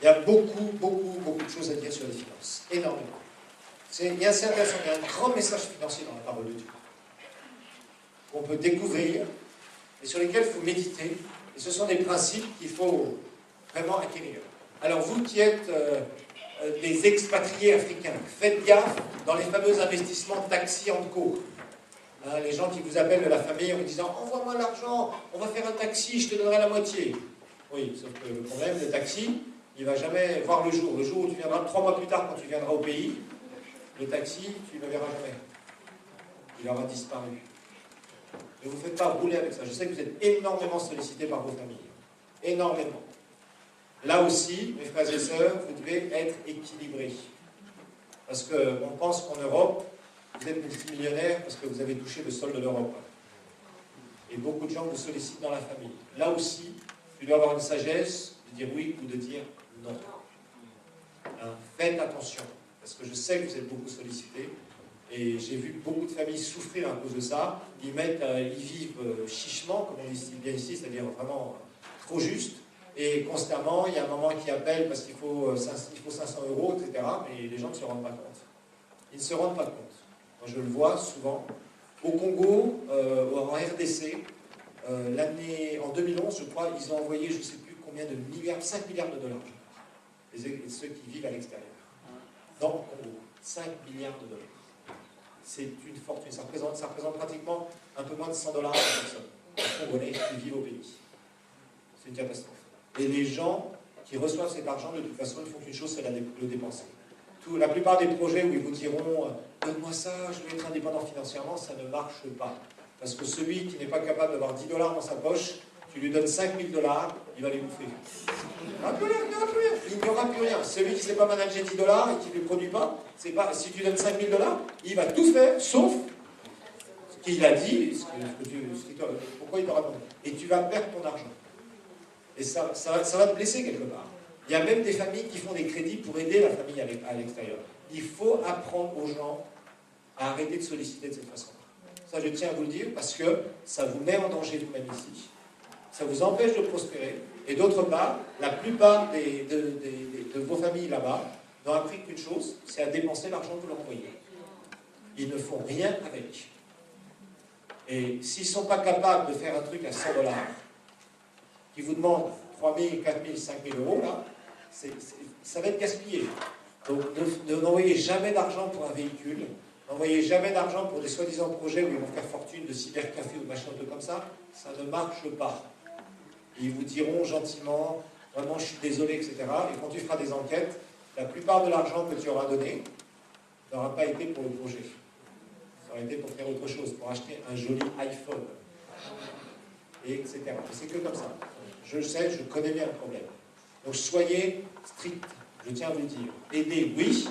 Il y a beaucoup de choses à dire sur les finances. Énormément. Il y a un grand message financier dans la parole de Dieu. Qu'on peut découvrir et sur lesquels il faut méditer. Et ce sont des principes qu'il faut vraiment acquérir. Alors vous qui êtes des expatriés africains, faites gaffe dans les fameux investissements taxi en co. Hein, les gens qui vous appellent de la famille en vous disant « Envoie-moi l'argent, on va faire un taxi, je te donnerai la moitié. » Oui, sauf que le problème, le taxi, il ne va jamais voir le jour. Le jour où tu viendras, 3 mois plus tard, quand tu viendras au pays, le taxi, tu ne le verras jamais. Il aura disparu. Ne vous faites pas rouler avec ça. Je sais que vous êtes énormément sollicités par vos familles. Énormément. Là aussi, mes frères et sœurs, vous devez être équilibrés. Parce qu'on pense qu'en Europe, vous êtes multimillionnaire parce que vous avez touché le sol de l'Europe. Et beaucoup de gens vous sollicitent dans la famille. Là aussi, tu dois avoir une sagesse de dire oui ou de dire non. Hein, faites attention. Parce que je sais que vous êtes beaucoup sollicités. Et j'ai vu beaucoup de familles souffrir à cause de ça. Ils vivent chichement, comme on dit bien ici, c'est-à-dire vraiment trop juste. Et constamment, il y a un moment qui appelle parce qu'il faut 500 €, etc. Mais les gens ne se rendent pas compte. Ils ne se rendent pas compte. Moi, je le vois souvent. Au Congo, en RDC, en 2011, je crois, ils ont envoyé, je ne sais plus combien de milliards, 5 milliards de dollars. Ceux qui vivent à l'extérieur. Dans le Congo, 5 milliards de dollars. C'est une fortune. Ça représente pratiquement un peu moins de 100 $ par personne. Les Congolais qui vivent au pays. C'est une catastrophe. Et les gens qui reçoivent cet argent, de toute façon, ne font qu'une chose, c'est le dépenser. La plupart des projets où ils vous diront « Donne-moi ça, je vais être indépendant financièrement », ça ne marche pas. Parce que celui qui n'est pas capable d'avoir 10 $ dans sa poche, tu lui donnes 5 000 $, il va les bouffer. Il n'y aura plus rien, il n'y aura plus rien. Celui qui ne sait pas manager 10 $ et qui ne les produit pas, si tu donnes 5 000 $, il va tout faire, sauf ce qu'il a dit, pourquoi il t'aura donné. Et tu vas perdre ton argent. Et ça va te blesser quelque part. Il y a même des familles qui font des crédits pour aider la famille à l'extérieur. Il faut apprendre aux gens à arrêter de solliciter de cette façon. Ça, je tiens à vous le dire, parce que ça vous met en danger vous-même ici. Ça vous empêche de prospérer. Et d'autre part, la plupart de vos familles là-bas n'ont appris qu'une chose, c'est à dépenser l'argent que vous leur envoyez. Ils ne font rien avec. Et s'ils ne sont pas capables de faire un truc à 100 $, qui vous demandent 3 000, 4 000, 5 000 €, là, ça va être gaspillé. Donc n'envoyez jamais d'argent pour un véhicule, n'envoyez jamais d'argent pour des soi-disant projets où ils vont faire fortune de cybercafé ou de machin de comme ça ne marche pas. Ils vous diront gentiment, vraiment je suis désolé, etc. Et quand tu feras des enquêtes, la plupart de l'argent que tu auras donné n'aura pas été pour le projet. Ça aura été pour faire autre chose, pour acheter un joli iPhone, et etc. C'est que comme ça. Je sais, je connais bien le problème. Donc soyez stricts, je tiens à vous le dire. Aidez, oui,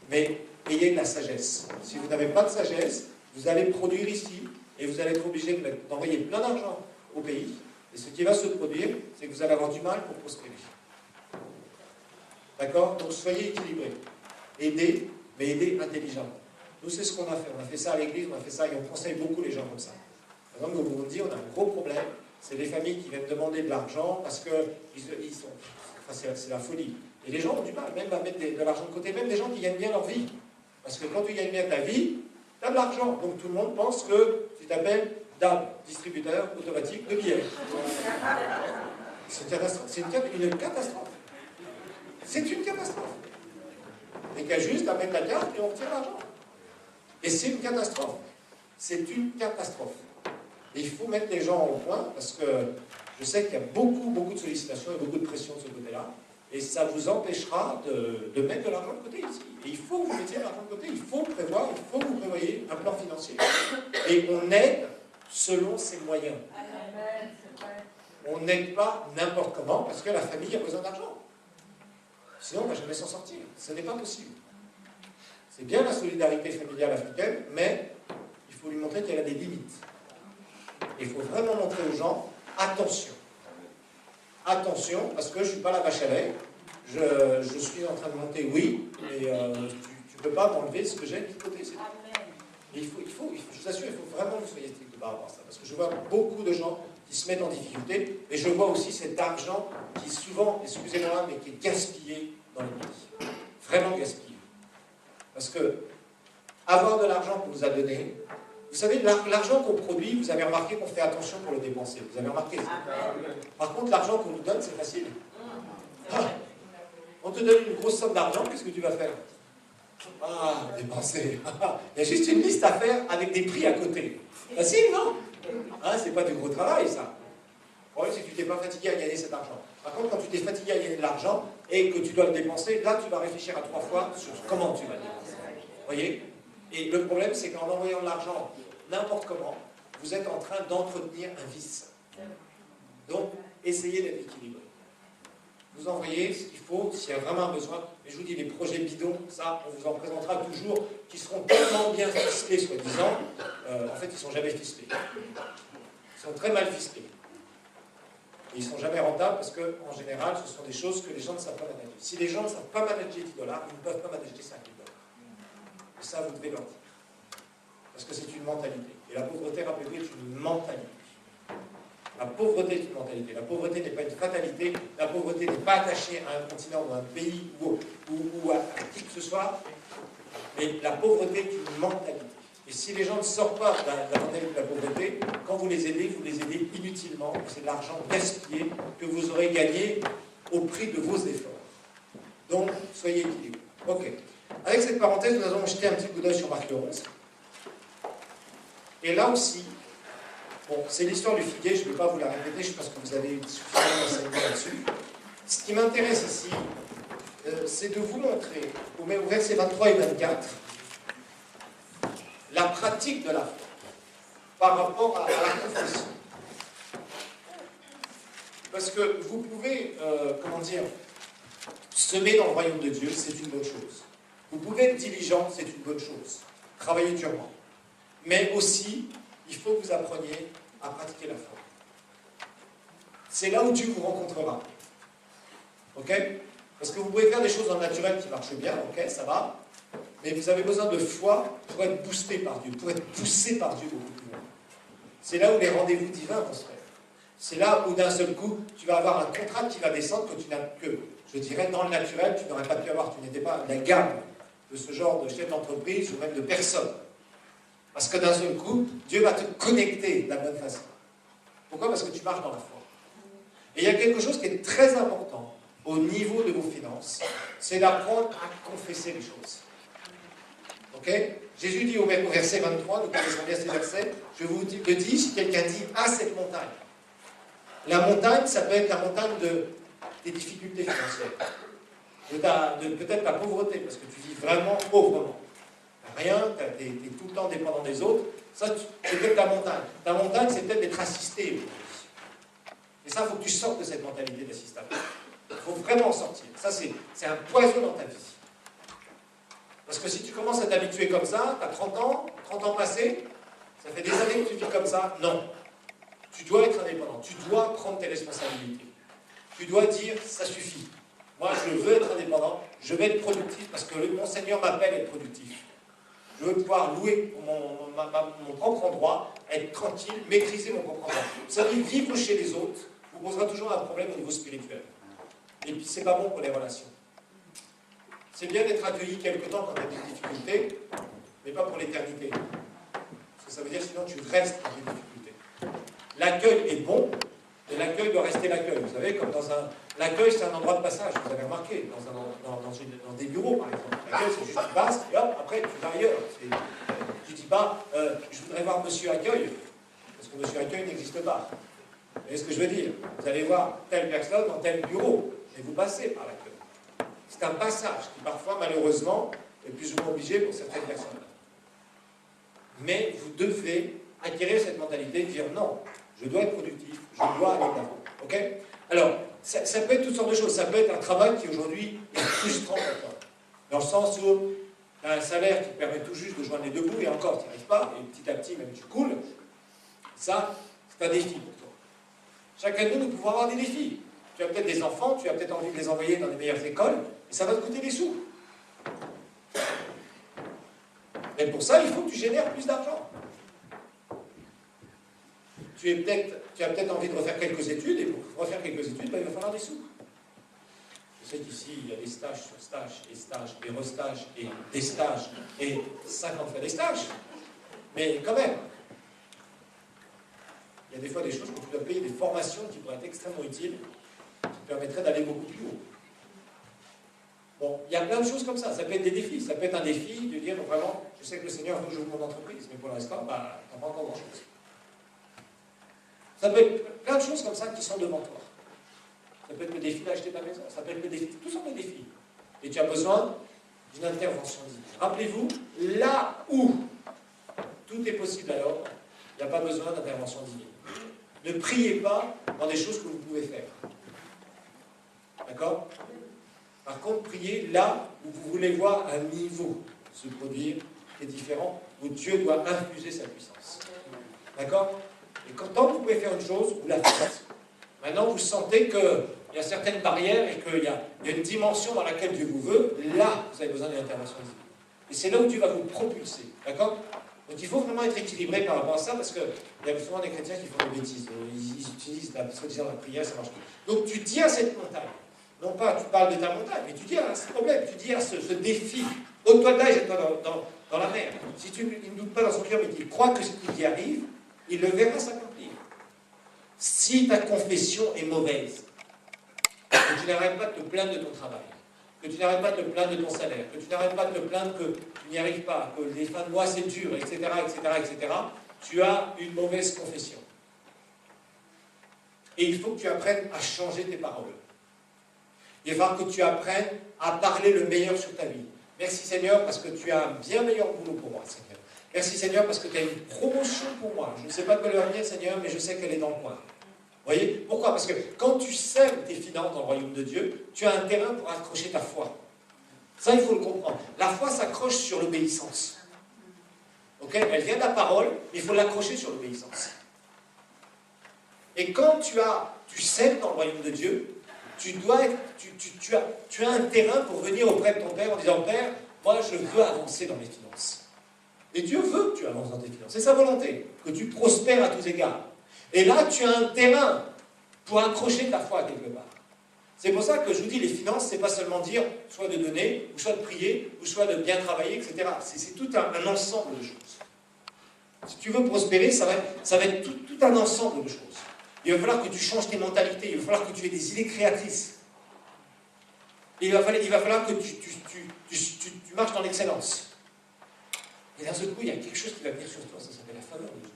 mais ayez de la sagesse. Si vous n'avez pas de sagesse, vous allez produire ici, et vous allez être obligé d'envoyer plein d'argent au pays. Et ce qui va se produire, c'est que vous allez avoir du mal pour prospérer. D'accord? Donc soyez équilibrés. Aidez, mais aidez intelligemment. Nous, c'est ce qu'on a fait. On a fait ça à l'église, on a fait ça, et on conseille beaucoup les gens comme ça. Par exemple, comme vous me dites, on a un gros problème. C'est des familles qui viennent demander de l'argent parce que c'est la folie. Et les gens ont du mal même à mettre de l'argent de côté, même des gens qui gagnent bien leur vie. Parce que quand tu gagnes bien ta vie, tu as de l'argent. Donc tout le monde pense que tu t'appelles DAB, distributeur automatique de billets. C'est une catastrophe. C'est une catastrophe. Et qu'il y a juste à mettre la carte et on retire l'argent. Et c'est une catastrophe. C'est une catastrophe. Et il faut mettre les gens au point, parce que je sais qu'il y a beaucoup de sollicitations et beaucoup de pression de ce côté-là, et ça vous empêchera de mettre de l'argent de côté ici. Et il faut que vous mettiez de l'argent de côté, il faut prévoir, il faut que vous prévoyez un plan financier. Et on aide selon ses moyens. On n'aide pas n'importe comment, parce que la famille a besoin d'argent. Sinon, on ne va jamais s'en sortir. Ce n'est pas possible. C'est bien la solidarité familiale africaine, mais il faut lui montrer qu'elle a des limites. Il faut vraiment montrer aux gens, attention. Attention, parce que je ne suis pas la vache à lait. Je suis en train de monter, oui, mais tu ne peux pas m'enlever ce que j'ai de l'autre côté. Et il faut, je vous assure, il faut vraiment que vous soyez strict par rapport à ça. Parce que je vois beaucoup de gens qui se mettent en difficulté, et je vois aussi cet argent qui souvent, excusez-moi, mais qui est gaspillé dans les pays. Vraiment gaspillé. Parce que avoir de l'argent qu'on nous a donné, vous savez, l'argent qu'on produit, vous avez remarqué qu'on fait attention pour le dépenser. Vous avez remarqué ça. Par contre, l'argent qu'on nous donne, c'est facile. Ah, on te donne une grosse somme d'argent, qu'est-ce que tu vas faire? Ah, dépenser. Il y a juste une liste à faire avec des prix à côté. Facile, non? Hein, c'est pas du gros travail, ça. Le problème, c'est que tu t'es pas fatigué à gagner cet argent. Par contre, quand tu t'es fatigué à gagner de l'argent et que tu dois le dépenser, là, tu vas réfléchir à 3 fois sur comment tu vas le dépenser. Vous voyez? Et le problème, c'est qu'en envoyant de l'argent n'importe comment, vous êtes en train d'entretenir un vice. Donc, essayez d'être équilibré. Vous envoyez ce qu'il faut, s'il y a vraiment un besoin. Mais je vous dis, les projets bidons, ça, on vous en présentera toujours, qui seront tellement bien ficelés, soi-disant. En fait, ils ne sont jamais ficelés. Ils sont très mal ficelés. Et ils ne sont jamais rentables parce qu'en général, ce sont des choses que les gens ne savent pas manager. Si les gens ne savent pas manager 10 $, ils ne peuvent pas manager 5 000 $. Et ça, vous devez leur dire. Parce que c'est une mentalité. Et la pauvreté, rappelez-vous, est une mentalité. La pauvreté est une mentalité. La pauvreté n'est pas une fatalité. La pauvreté n'est pas attachée à un continent ou à un pays ou à qui que ce soit. Mais la pauvreté est une mentalité. Et si les gens ne sortent pas de la mentalité de la pauvreté, quand vous les aidez inutilement. C'est de l'argent gaspillé que vous aurez gagné au prix de vos efforts. Donc, soyez équilibrés. Ok. Avec cette parenthèse, nous allons jeter un petit coup d'œil sur Marc 11. Et là aussi, bon, c'est l'histoire du figuier, je ne vais pas vous la répéter, je pense que vous avez suffisamment d'enseignements là-dessus. Ce qui m'intéresse ici, c'est de vous montrer, au versets 23 et 24, la pratique de la foi par rapport à la confession. Parce que vous pouvez, semer dans le royaume de Dieu, c'est une bonne chose. Vous pouvez être diligent, c'est une bonne chose. Travailler durement. Mais aussi, il faut que vous appreniez à pratiquer la foi. C'est là où Dieu vous rencontrera. Ok? Parce que vous pouvez faire des choses dans le naturel qui marchent bien, ok, ça va. Mais vous avez besoin de foi pour être boosté par Dieu, pour être poussé par Dieu beaucoup plus loin. C'est là où les rendez-vous divins vont se faire. C'est là où d'un seul coup, tu vas avoir un contrat qui va descendre que je dirais, dans le naturel, tu n'aurais pas pu avoir. Tu n'étais pas la gamme de ce genre de chef d'entreprise ou même de personne. Parce que d'un seul coup, Dieu va te connecter de la bonne façon. Pourquoi? Parce que tu marches dans la foi. Et il y a quelque chose qui est très important au niveau de vos finances, c'est d'apprendre à confesser les choses. Ok? Jésus dit au verset 23, nous connaissons bien ces versets, je vous le dis, si quelqu'un dit à cette montagne. La montagne, ça peut être la montagne des difficultés financières, peut-être la pauvreté, parce que tu vis vraiment pauvrement. Rien, tu es tout le temps dépendant des autres. Ça, c'est peut-être ta montagne. Ta montagne, c'est peut-être d'être assisté. Et ça, il faut que tu sortes de cette mentalité d'assistable. Il faut vraiment en sortir. Ça, c'est un poison dans ta vie. Parce que si tu commences à t'habituer comme ça, tu as 30 ans passés, ça fait des années que tu vis comme ça, non. Tu dois être indépendant. Tu dois prendre tes responsabilités. Tu dois dire, ça suffit. Moi, je veux être indépendant, je veux être productif, parce que mon Seigneur m'appelle à être productif. Je veux pouvoir louer mon propre endroit, être tranquille, maîtriser mon propre endroit. Vous savez, vivre chez les autres vous posera toujours un problème au niveau spirituel. Et puis, c'est pas bon pour les relations. C'est bien d'être accueilli quelque temps quand tu as des difficultés, mais pas pour l'éternité. Parce que ça veut dire sinon tu restes dans des difficultés. L'accueil est bon, mais l'accueil doit rester l'accueil. Vous savez, comme dans un... L'accueil, c'est un endroit de passage, vous avez remarqué, dans des bureaux, par exemple. L'accueil, c'est juste tu passes, et hop, après, tu vas ailleurs. Tu ne dis pas, je voudrais voir monsieur accueil, parce que monsieur accueil n'existe pas. Vous voyez ce que je veux dire? Vous allez voir telle personne dans tel bureau, et vous passez par l'accueil. C'est un passage qui, parfois, malheureusement, est plus ou moins obligé pour certaines personnes. Mais vous devez acquérir cette mentalité de dire non, je dois être productif, je dois aller de l'avant. Ok? Alors, ça peut être toutes sortes de choses. Ça peut être un travail qui aujourd'hui est frustrant pour toi. Dans le sens où tu as un salaire qui te permet tout juste de joindre les deux bouts, et encore, tu n'y arrives pas, et petit à petit, même tu coules. Ça, c'est un défi pour toi. Chacun de nous pouvons avoir des défis. Tu as peut-être des enfants, tu as peut-être envie de les envoyer dans les meilleures écoles, et ça va te coûter des sous. Mais pour ça, il faut que tu génères plus d'argent. tu as peut-être envie de refaire quelques études, et pour refaire quelques études, ben, il va falloir des sous. Je sais qu'ici, il y a des stages sur stages, et stages, et restages, et des stages, et 50 fois des stages. Mais quand même, il y a des fois des choses que tu dois payer, des formations qui pourraient être extrêmement utiles, qui te permettraient d'aller beaucoup plus haut. Bon, il y a plein de choses comme ça. Ça peut être des défis. Ça peut être un défi de dire, vraiment, je sais que le Seigneur veut que j'ouvre mon entreprise, mais pour l'instant, bah, tu n'as pas encore grand-chose. Ça peut être plein de choses comme ça qui sont devant toi. Ça peut être le défi d'acheter ta maison. Ça peut être le défi. Tout sont des défis. Et tu as besoin d'une intervention divine. Rappelez-vous, là où tout est possible alors, il n'y a pas besoin d'intervention divine. Ne priez pas dans des choses que vous pouvez faire. D'accord ? Par contre, priez là où vous voulez voir un niveau se produire qui est différent, où Dieu doit infuser sa puissance. D'accord ? Et tant que vous pouvez faire une chose, vous la faites. Maintenant, vous sentez qu'il y a certaines barrières et qu'il y a une dimension dans laquelle Dieu vous veut, là, vous avez besoin d'une intervention divine. Et c'est là où Dieu va vous propulser. D'accord ? Donc il faut vraiment être équilibré par rapport à ça, parce qu'il y a souvent des chrétiens qui font des bêtises. Ils utilisent la prière, ça marche pas. Donc tu dis à cette montagne, non pas tu parles de ta montagne, mais tu dis à ce problème, tu dis à ce défi, ôte-toi de là et jette-toi dans la mer. Si il ne doute pas dans son cœur, mais qu'il croit que ce qui y arrive, il le verra s'accomplir. Si ta confession est mauvaise, que tu n'arrêtes pas de te plaindre de ton travail, que tu n'arrêtes pas de te plaindre de ton salaire, que tu n'arrêtes pas de te plaindre que tu n'y arrives pas, que les fins de mois c'est dur, etc., tu as une mauvaise confession. Et il faut que tu apprennes à changer tes paroles. Il va falloir que tu apprennes à parler le meilleur sur ta vie. Merci Seigneur parce que tu as un bien meilleur boulot pour moi, Seigneur. Merci Seigneur parce que tu as une promotion pour moi. Je ne sais pas de quoi elle va venir, Seigneur, mais je sais qu'elle est dans le coin. Vous voyez ? Pourquoi ? Parce que quand tu sèmes tes finances dans le royaume de Dieu, tu as un terrain pour accrocher ta foi. Ça, il faut le comprendre. La foi s'accroche sur l'obéissance. Okay ? Elle vient de la parole, mais il faut l'accrocher sur l'obéissance. Et quand tu sèmes dans le royaume de Dieu, tu as un terrain pour venir auprès de ton Père en disant « Père, moi je veux avancer dans mes finances. » Et Dieu veut que tu avances dans tes finances. C'est sa volonté, que tu prospères à tous égards. Et là, tu as un terrain pour accrocher ta foi quelque part. C'est pour ça que je vous dis, les finances, c'est pas seulement dire soit de donner, ou soit de prier, ou soit de bien travailler, etc. C'est tout un ensemble de choses. Si tu veux prospérer, ça va être tout un ensemble de choses. Il va falloir que tu changes tes mentalités, il va falloir que tu aies des idées créatrices. Et il va falloir que tu marches dans l'excellence. Et d'un seul coup, il y a quelque chose qui va venir sur toi, ça s'appelle la faveur de Dieu.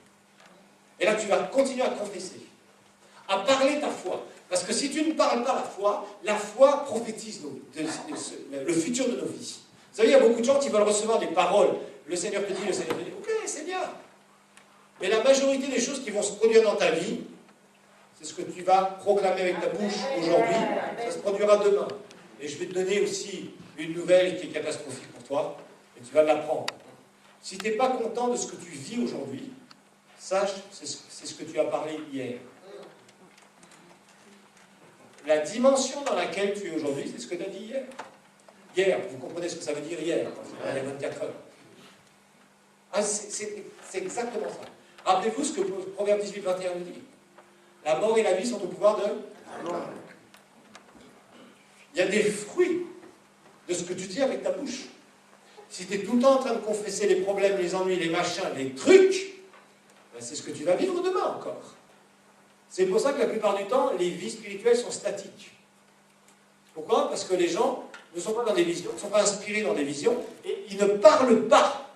Et là, tu vas continuer à confesser, à parler ta foi. Parce que si tu ne parles pas la foi prophétise le futur de nos vies. Vous savez, il y a beaucoup de gens qui veulent recevoir des paroles. Le Seigneur te dit, ok, c'est bien. Mais la majorité des choses qui vont se produire dans ta vie, c'est ce que tu vas proclamer avec ta bouche aujourd'hui, ça se produira demain. Et je vais te donner aussi une nouvelle qui est catastrophique pour toi, et tu vas l'apprendre. Si tu n'es pas content de ce que tu vis aujourd'hui, sache, c'est ce que tu as parlé hier. La dimension dans laquelle tu es aujourd'hui, c'est ce que tu as dit hier. Hier, vous comprenez ce que ça veut dire hier, il y a 24 heures. Ah, c'est exactement ça. Rappelez-vous ce que Proverbe 18, 21 nous dit. La mort et la vie sont au pouvoir de la mort. Il y a des fruits de ce que tu dis avec ta bouche. Si tu es tout le temps en train de confesser les problèmes, les ennuis, les machins, les trucs, ben c'est ce que tu vas vivre demain encore. C'est pour ça que la plupart du temps, les vies spirituelles sont statiques. Pourquoi ? Parce que les gens ne sont pas dans des visions, ne sont pas inspirés dans des visions, et ils ne parlent pas.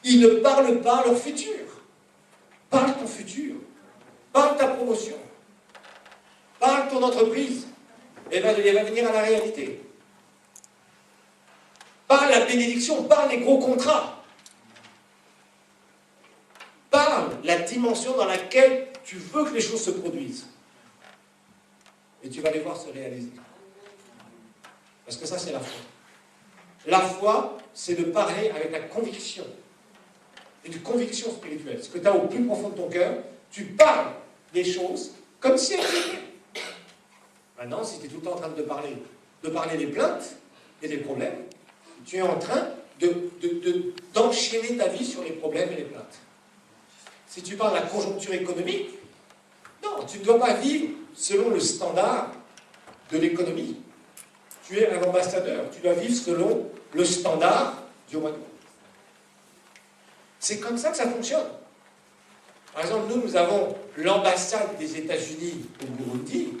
Ils ne parlent pas leur futur. Parle ton futur. Parle ta promotion. Parle ton entreprise. Elle va venir à la réalité. Parle la bénédiction, parle les gros contrats. Parle la dimension dans laquelle tu veux que les choses se produisent. Et tu vas les voir se réaliser. Parce que ça, c'est la foi. La foi, c'est de parler avec la conviction. Une conviction spirituelle. Ce que tu as au plus profond de ton cœur, tu parles des choses comme si elles étaient. Maintenant, si tu es tout le temps en train de parler des plaintes et des problèmes, tu es en train d'enchaîner ta vie sur les problèmes et les plaintes. Si tu parles de la conjoncture économique, Non, tu ne dois pas vivre selon le standard de l'économie. Tu es un ambassadeur, tu dois vivre selon le standard du royaume. C'est comme ça que ça fonctionne. Par exemple, nous avons l'ambassade des États-Unis au Burundi.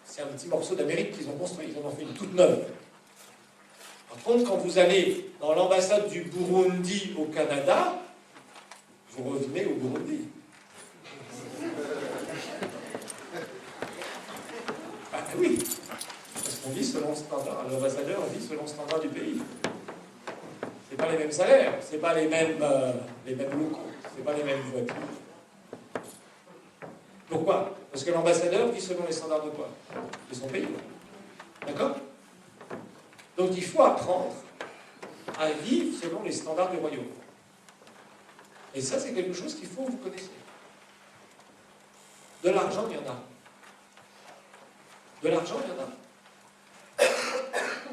C'est un petit morceau d'Amérique qu'ils ont construit, ils en ont fait une toute neuve. Par contre, quand vous allez dans l'ambassade du Burundi au Canada, vous revenez au Burundi. Ah oui, parce qu'on vit selon le standard, l'ambassadeur vit selon le standard du pays. C'est pas les mêmes salaires, c'est pas les mêmes locaux, c'est pas les mêmes voitures. Pourquoi? Parce que l'ambassadeur vit selon les standards de quoi? De son pays. D'accord? Donc il faut apprendre à vivre selon les standards du royaume. Et ça, c'est quelque chose qu'il faut que vous connaissiez. De l'argent, il y en a. De l'argent, il y en a.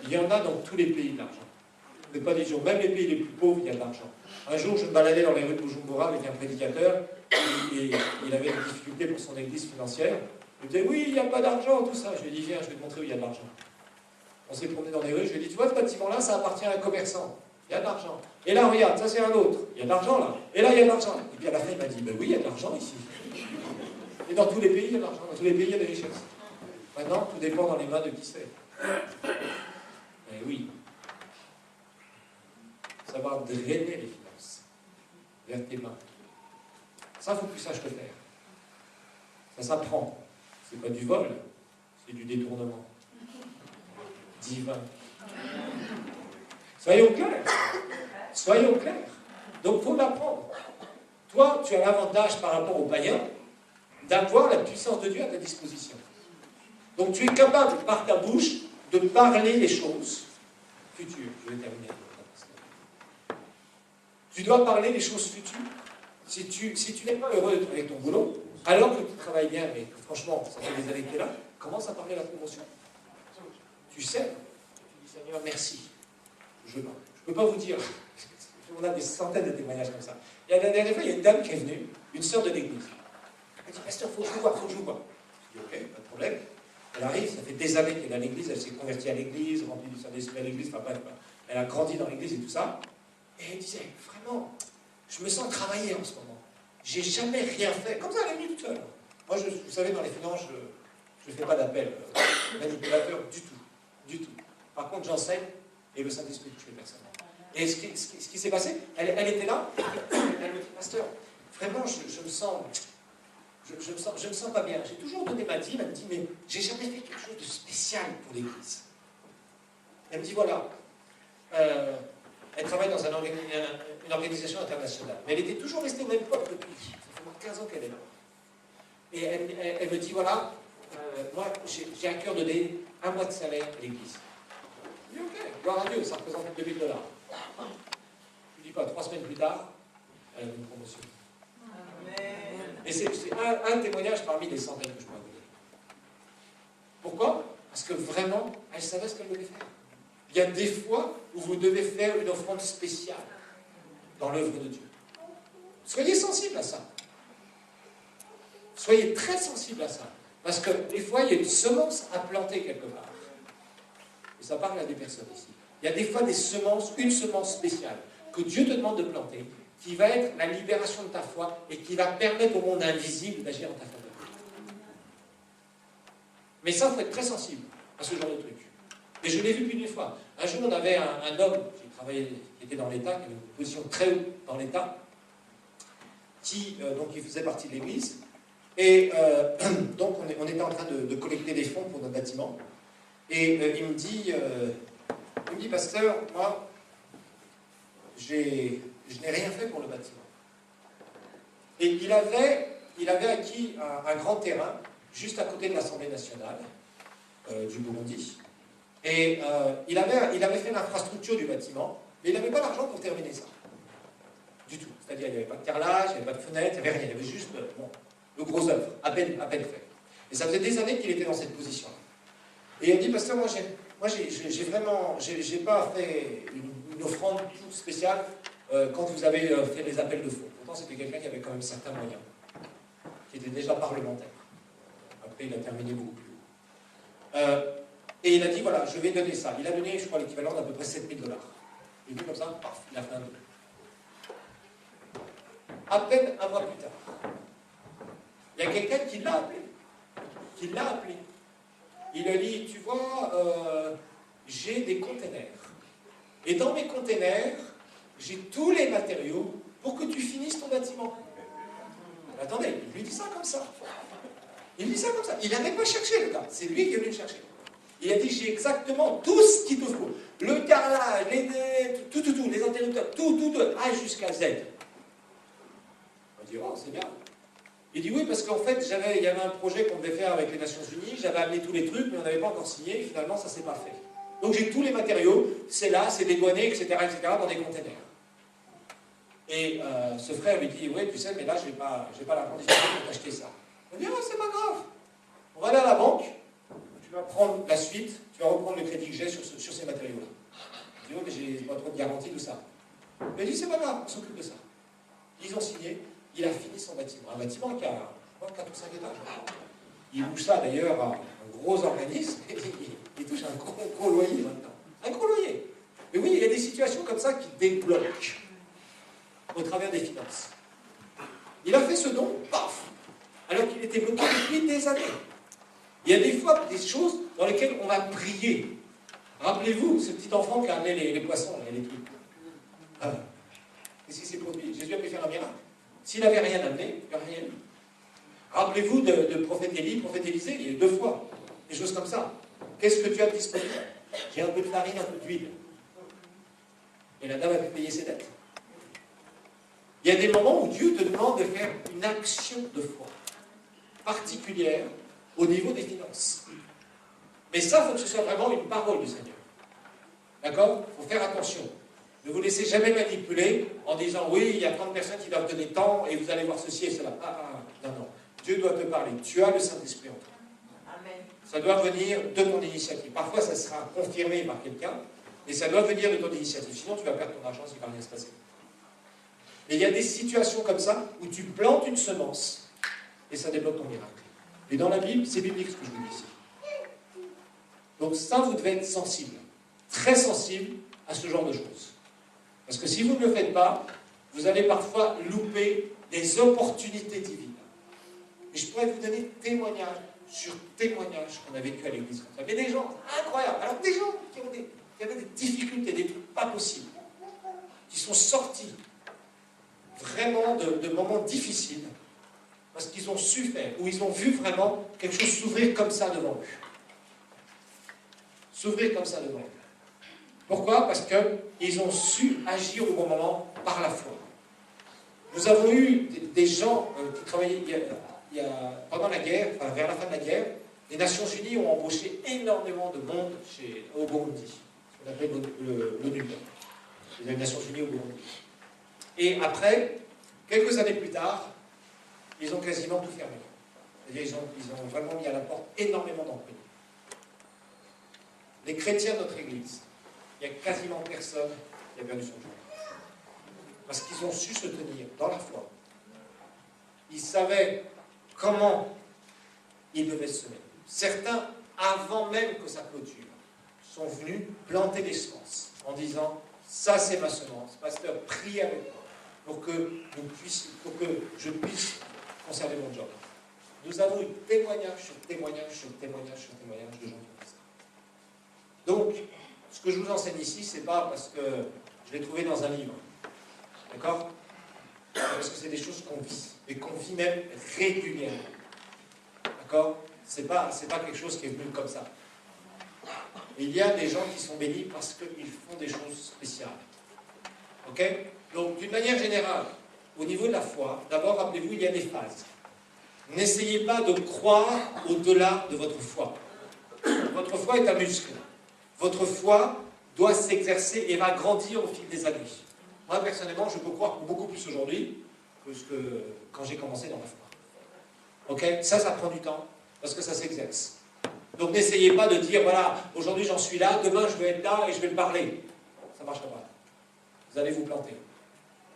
Il y en a dans tous les pays de l'argent. Mais pas des jours. Même les pays les plus pauvres, il y a de l'argent. Un jour, je me baladais dans les rues de Bujumbura avec un prédicateur et il avait une difficulté pour son église financière. Il me disait, oui, il n'y a pas d'argent, tout ça. Je lui ai dit, viens, je vais te montrer où il y a de l'argent. On s'est promené dans les rues, je lui ai dit, tu vois, ce bâtiment-là, ça appartient à un commerçant. Il y a de l'argent. Et là, regarde, ça c'est un autre. Il y a de l'argent là. Et là, il y a de l'argent. Et puis à la fin, il m'a dit, ben oui, il y a de l'argent ici. Et dans tous les pays, il y a de l'argent. Dans tous les pays, il y a des richesses. Maintenant, tout dépend dans les mains de qui c'est. Mais oui. Savoir drainer les finances vers tes mains. Ça, il faut que tu saches le faire. Ça s'apprend. C'est pas du vol, c'est du détournement. Divin. Soyons clairs. Soyons clairs. Donc, il faut l'apprendre. Toi, tu as l'avantage par rapport aux païens d'avoir la puissance de Dieu à ta disposition. Donc, tu es capable, par ta bouche, de parler les choses futures. Je vais terminer. Tu dois parler les choses futures. Si tu n'es pas heureux avec ton boulot, alors que tu travailles bien, mais que franchement, ça fait des années que tu es là, commence à parler de la promotion. Tu sais, tu dis, Seigneur, merci. Je ne peux pas vous dire. On a des centaines de témoignages comme ça. Il y a la dernière fois, il y a une dame qui est venue, une sœur de l'église. Elle dit, pasteur, il faut que je vous voie, faut que je vous voie. Je dis, ok, pas de problème. Elle arrive, ça fait des années qu'elle est à l'église, elle s'est convertie à l'église, remplie du Saint-Esprit à l'église, enfin bref, elle a grandi dans l'église et tout ça. Et elle disait, vraiment, je me sens travailler en ce moment. J'ai jamais rien fait. Comme ça, elle est venue toute seule. Moi, vous savez, dans les finances, je ne fais pas d'appel manipulateur du tout. Du tout. Par contre, j'enseigne et le Saint-Esprit touche les personnes. Et ce qui s'est passé, elle était là, elle me dit, pasteur, vraiment, je me sens pas bien. J'ai toujours donné ma dîme, elle me dit, mais j'ai jamais fait quelque chose de spécial pour l'Église. Elle me dit, voilà, elle travaille dans une organisation internationale, mais elle était toujours restée au même poste depuis. Ça fait moins de 15 ans qu'elle est là. Et elle me dit, voilà, moi, j'ai à cœur de donner un mois de salaire à l'Église. Je dis, ok, gloire à Dieu, ça représente $2 000. Je dis pas, 3 semaines plus tard, elle a une promotion. Et c'est un témoignage parmi les centaines que je pourrais vous donner. Pourquoi? Parce que vraiment, elle savait ce qu'elle devait faire. Il y a des fois où vous devez faire une offrande spéciale dans l'œuvre de Dieu. Soyez sensibles à ça. Soyez très sensibles à ça. Parce que des fois, il y a une semence à planter quelque part. Et ça parle à des personnes ici. Il y a des fois des semences, une semence spéciale, que Dieu te demande de planter, qui va être la libération de ta foi et qui va permettre au monde invisible d'agir en ta faveur. Mais ça, il faut être très sensible à ce genre de truc. Et je l'ai vu plus d'une fois. Un jour, on avait un homme qui était dans l'État, qui avait une position très haute dans l'État, donc il faisait partie de l'Église. Et donc, on était en train de collecter des fonds pour notre bâtiment. Et il me dit, pasteur, moi, je n'ai rien fait pour le bâtiment. Et il avait acquis un grand terrain juste à côté de l'Assemblée nationale du Burundi. Et il avait fait l'infrastructure du bâtiment, mais il n'avait pas l'argent pour terminer ça. Du tout. C'est-à-dire, il n'y avait pas de carrelage, il n'y avait pas de fenêtre, il n'y avait rien. Il y avait juste le gros œuvre, à peine fait. Et ça faisait des années qu'il était dans cette position-là. Et il a dit, pasteur, moi j'ai pas fait une offrande toute spéciale quand vous avez fait les appels de fonds. Pourtant, c'était quelqu'un qui avait quand même certains moyens, qui était déjà parlementaire. Après, il a terminé beaucoup plus haut. Et il a dit, voilà, je vais donner ça. Il a donné, je crois, l'équivalent d'à peu près 7 000 $. Il est venu comme ça, paf, il a fait un don. À peine un mois plus tard, il y a quelqu'un qui l'a appelé. Il a dit, tu vois, j'ai des containers. Et dans mes containers, j'ai tous les matériaux pour que tu finisses ton bâtiment. Mais attendez, il lui dit ça comme ça. Il dit ça comme ça. Il n'avait pas cherché, le gars. C'est lui qui est venu le chercher. Il a dit, j'ai exactement tout ce qu'il te faut. Le carrelage, tout, les interrupteurs, tout, A jusqu'à Z. On dit, oh, c'est bien. Il dit, oui, parce qu'en fait, il y avait un projet qu'on devait faire avec les Nations Unies, j'avais amené tous les trucs, mais on n'avait pas encore signé, et finalement, ça ne s'est pas fait. Donc j'ai tous les matériaux, c'est là, c'est dédouané, etc., dans des containers. Et ce frère lui dit, oui, tu sais, mais là, je n'ai pas l'argent disponible pour t'acheter ça. Il dit, oh, c'est pas grave. On va aller à la banque, tu vas prendre la suite, tu vas reprendre le crédit que j'ai sur ces matériaux-là. Il dit, oui, mais j'ai pas trop de garantie, tout ça. Mais il dit, c'est pas grave, on s'occupe de ça. Ils ont signé, il a fini son bâtiment. Un bâtiment qui a 4 ou 5 étages. Il bouge ça d'ailleurs à un gros organisme, il touche un gros loyer maintenant. Un gros loyer. Mais oui, il y a des situations comme ça qui débloquent au travers des finances. Il a fait ce don, paf, alors qu'il était bloqué depuis des années. Il y a des fois des choses dans lesquelles on va prier. Rappelez-vous, ce petit enfant qui a amené les poissons, les trucs. Qu'est-ce qui s'est produit? Jésus a pu faire un miracle. S'il n'avait rien amené, il n'y aurait rien eu. Rappelez-vous de prophète Élie, prophète Élisée, il y a eu 2 fois. Des choses comme ça. Qu'est-ce que tu as disponible? J'ai un peu de farine, un peu d'huile. Et la dame a pu payer ses dettes. Il y a des moments où Dieu te demande de faire une action de foi particulière au niveau des finances. Mais ça, il faut que ce soit vraiment une parole du Seigneur. D'accord? Il faut faire attention. Ne vous laissez jamais manipuler en disant, oui, il y a 30 personnes qui doivent donner tant, et vous allez voir ceci et cela. Non. Dieu doit te parler. Tu as le Saint-Esprit en toi. Amen. Ça doit venir de ton initiative. Parfois, ça sera confirmé par quelqu'un, mais ça doit venir de ton initiative. Sinon, tu vas perdre ton argent, il ne va rien se passer. Mais il y a des situations comme ça où tu plantes une semence et ça débloque ton miracle. Et dans la Bible, c'est biblique ce que je vous dis ici. Donc ça, vous devez être sensible, très sensible à ce genre de choses. Parce que si vous ne le faites pas, vous allez parfois louper des opportunités divines. Et je pourrais vous donner témoignage sur témoignage qu'on a vécu à l'église. Il y avait des gens incroyables. Alors des gens qui avaient des difficultés, des trucs pas possibles, qui sont sortis vraiment de moments difficiles, parce qu'ils ont su faire, ou ils ont vu vraiment quelque chose s'ouvrir comme ça devant eux. S'ouvrir comme ça devant eux. Pourquoi? Parce qu'ils ont su agir au bon moment par la foi. Nous avons eu des gens qui travaillaient pendant la guerre, enfin vers la fin de la guerre, les Nations Unies ont embauché énormément de monde au Burundi, ce qu'on appelle l'ONU, les Nations Unies au Burundi. Et après, quelques années plus tard, ils ont quasiment tout fermé. C'est-à-dire ils ont vraiment mis à la porte énormément d'employés. Les chrétiens de notre Église, il n'y a quasiment personne qui a perdu son job. Parce qu'ils ont su se tenir dans la foi. Ils savaient comment ils devaient se mettre. Certains, avant même que ça clôture, sont venus planter des semences en disant, ça c'est ma semence, pasteur, priez avec moi pour que je puisse conserver mon job. Nous avons eu témoignage sur témoignage sur témoignage sur témoignage de gens qui ont fait ça. Donc, ce que je vous enseigne ici, c'est pas parce que je l'ai trouvé dans un livre. D'accord? Parce que c'est des choses qu'on vit, et qu'on vit même régulièrement. D'accord? C'est pas quelque chose qui est venu comme ça. Et il y a des gens qui sont bénis parce qu'ils font des choses spéciales. Ok? Donc, d'une manière générale, au niveau de la foi, d'abord, rappelez-vous, il y a des phases. N'essayez pas de croire au-delà de votre foi. Votre foi est un muscle. Votre foi doit s'exercer et va grandir au fil des années. Moi, personnellement, je peux croire beaucoup plus aujourd'hui que quand j'ai commencé dans la foi. Ok? Ça prend du temps, parce que ça s'exerce. Donc, n'essayez pas de dire, voilà, aujourd'hui j'en suis là, demain je vais être là et je vais le parler. Ça ne marchera pas. Vous allez vous planter.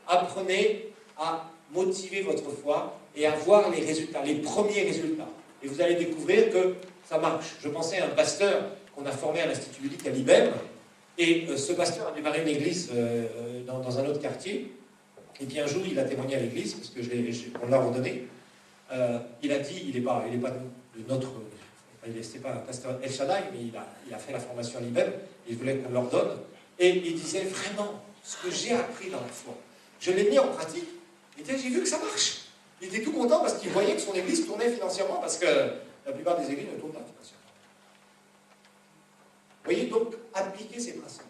Apprenez à motiver votre foi et à voir les résultats, les premiers résultats. et vous allez découvrir que ça marche. Je pensais à un pasteur qu'on a formé à l'Institut biblique à Libem, et ce pasteur a démarré une église dans un autre quartier, et puis un jour il a témoigné à l'église, parce que on l'a redonné. Il a dit, il n'est pas de notre... C'était pas un pasteur El Shaddai, mais il a fait la formation à Libem, il voulait qu'on leur donne, et il disait vraiment, ce que j'ai appris dans la foi, je l'ai mis en pratique, et j'ai vu que ça marche. Il était tout content parce qu'il voyait que son église tournait financièrement, parce que la plupart des églises ne tournent pas financièrement. Vous voyez, donc, appliquer ces principes.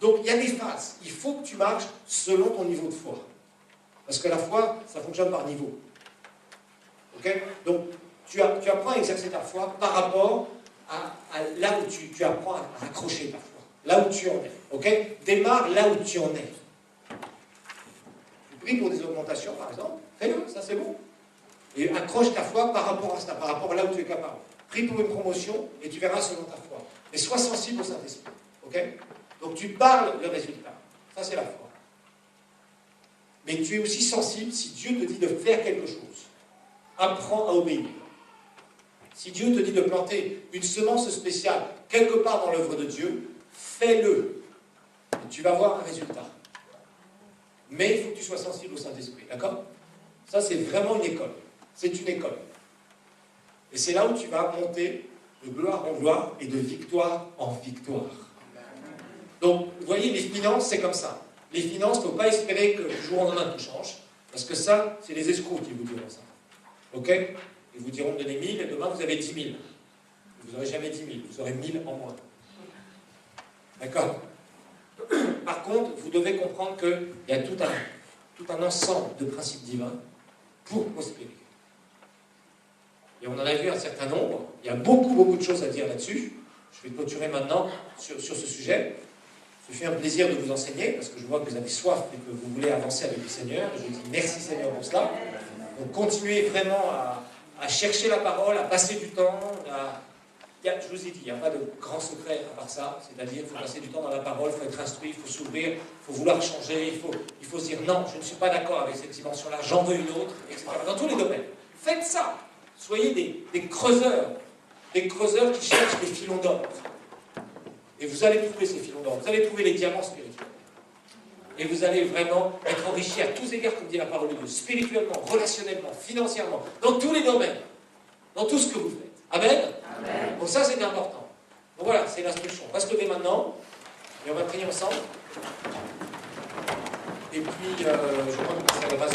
Donc, il y a des phases. Il faut que tu marches selon ton niveau de foi. Parce que la foi, ça fonctionne par niveau. Ok? Donc, tu apprends à exercer ta foi par rapport à là où tu apprends à accrocher ta foi. Là où tu en es. Ok? Démarre là où tu en es. Tu pries pour des augmentations, par exemple. Fais-le, ça c'est bon. Et accroche ta foi par rapport à ça, par rapport à là où tu es capable. Prie pour une promotion et tu verras selon ta foi. Mais sois sensible au Saint-Esprit. Ok? Donc tu parles le résultat. Ça c'est la foi. Mais tu es aussi sensible si Dieu te dit de faire quelque chose. Apprends à obéir. Si Dieu te dit de planter une semence spéciale quelque part dans l'œuvre de Dieu, fais-le. Et tu vas voir un résultat. Mais il faut que tu sois sensible au Saint-Esprit. D'accord? Ça c'est vraiment une école. C'est une école. Et c'est là où tu vas monter de gloire en gloire et de victoire en victoire. Donc, vous voyez, les finances, c'est comme ça. Les finances, il ne faut pas espérer que du jour au lendemain tout change, parce que ça, c'est les escrocs qui vous diront ça. Ok? Ils vous diront de donner 1000 et demain vous avez 10 000. Vous n'aurez jamais 10 000, vous aurez 1000 en moins. D'accord? Par contre, vous devez comprendre qu'il y a tout un ensemble de principes divins pour prospérer. Et on en a vu un certain nombre. Il y a beaucoup de choses à dire là-dessus. Je vais clôturer maintenant sur ce sujet. Ce fait un plaisir de vous enseigner, parce que je vois que vous avez soif et que vous voulez avancer avec le Seigneur. Et je vous dis merci Seigneur pour cela. Donc continuez vraiment à chercher la parole, à passer du temps. Je vous ai dit, il n'y a pas de grand secret à part ça. C'est-à-dire, il faut passer du temps dans la parole, il faut être instruit, il faut s'ouvrir, il faut vouloir changer, il faut se dire non, je ne suis pas d'accord avec cette dimension-là, j'en veux une autre, etc. Dans tous les domaines. Faites ça. Soyez des creuseurs qui cherchent des filons d'or. Et vous allez trouver ces filons d'or, vous allez trouver les diamants spirituels. Et vous allez vraiment être enrichi à tous égards, comme dit la parole de Dieu, spirituellement, relationnellement, financièrement, dans tous les domaines, dans tout ce que vous faites. Amen? Amen. Donc ça, c'est important. Donc voilà, c'est l'instruction. On va se lever maintenant, et on va prier ensemble. Et puis, je crois que c'est la base.